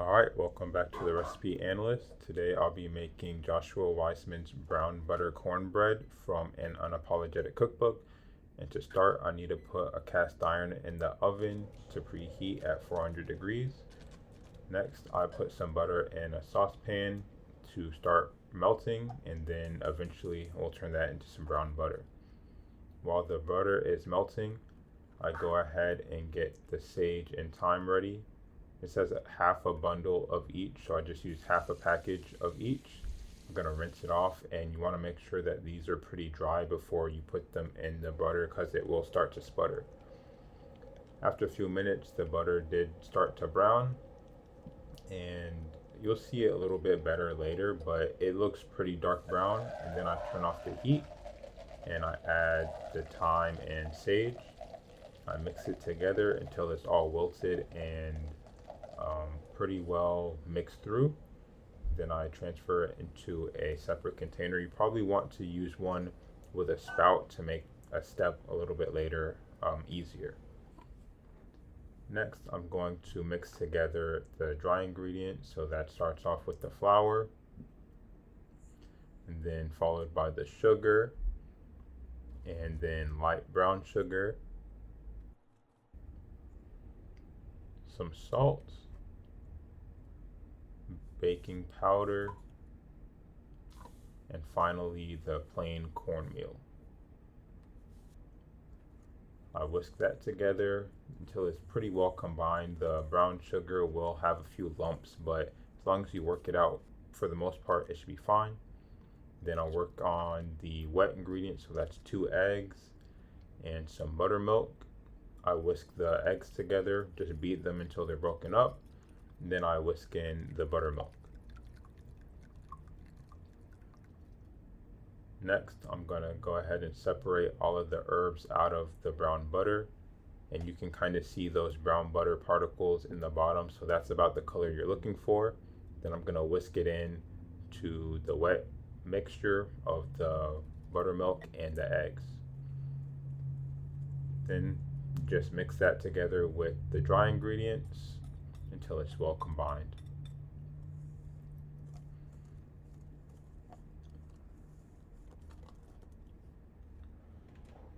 Alright, welcome back to the Recipe Analyst. Today I'll be making Joshua Weissman's Browned Butter Cornbread from an Unapologetic Cookbook. And to start, I need to put a cast iron in the oven to preheat at 400 degrees. Next, I put some butter in a saucepan to start melting, and then eventually we'll turn that into some brown butter. While the butter is melting, I go ahead and get the sage and thyme ready. It says half a bundle of each, so I just use half a package of each. I'm gonna rinse it off, and you wanna make sure that these are pretty dry before you put them in the butter because it will start to sputter. After a few minutes, the butter did start to brown, and you'll see it a little bit better later, but it looks pretty dark brown. And then I turn off the heat, and I add the thyme and sage. I mix it together until it's all wilted and pretty well mixed through. Then I transfer it into a separate container. You probably want to use one with a spout to make a step a little bit later easier. Next, I'm going to mix together the dry ingredients. So that starts off with the flour, and then followed by the sugar, and then light brown sugar, some salt, baking powder, and finally the plain cornmeal. I whisk that together until it's pretty well combined. The brown sugar will have a few lumps, but as long as you work it out, for the most part, it should be fine. Then I'll work on the wet ingredients, so that's 2 eggs and some buttermilk. I whisk the eggs together, just beat them until they're broken up. Then I whisk in the buttermilk. Next, I'm gonna go ahead and separate all of the herbs out of the brown butter. And you can kind of see those brown butter particles in the bottom, so that's about the color you're looking for. Then I'm gonna whisk it in to the wet mixture of the buttermilk and the eggs. Then just mix that together with the dry ingredients until it's well combined.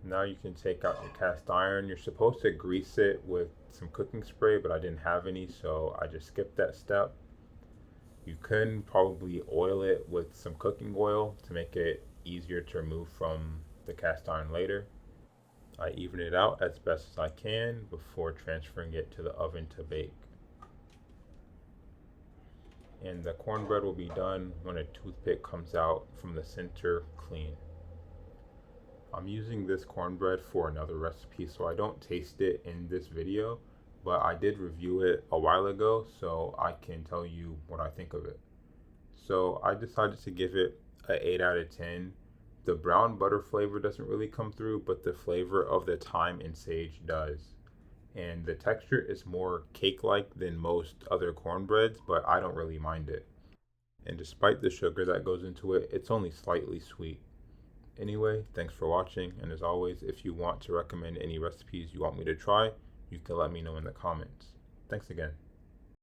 Now you can take out your cast iron. You're supposed to grease it with some cooking spray, but I didn't have any, so I just skipped that step. You can probably oil it with some cooking oil to make it easier to remove from the cast iron later. I even it out as best as I can before transferring it to the oven to bake. And the cornbread will be done when a toothpick comes out from the center clean. I'm using this cornbread for another recipe, so I don't taste it in this video, but I did review it a while ago, so I can tell you what I think of it. So I decided to give it an 8 out of 10. The brown butter flavor doesn't really come through, but the flavor of the thyme and sage does. And the texture is more cake-like than most other cornbreads, but I don't really mind it. And despite the sugar that goes into it, it's only slightly sweet. Anyway, thanks for watching, and as always, if you want to recommend any recipes you want me to try, you can let me know in the comments. Thanks again.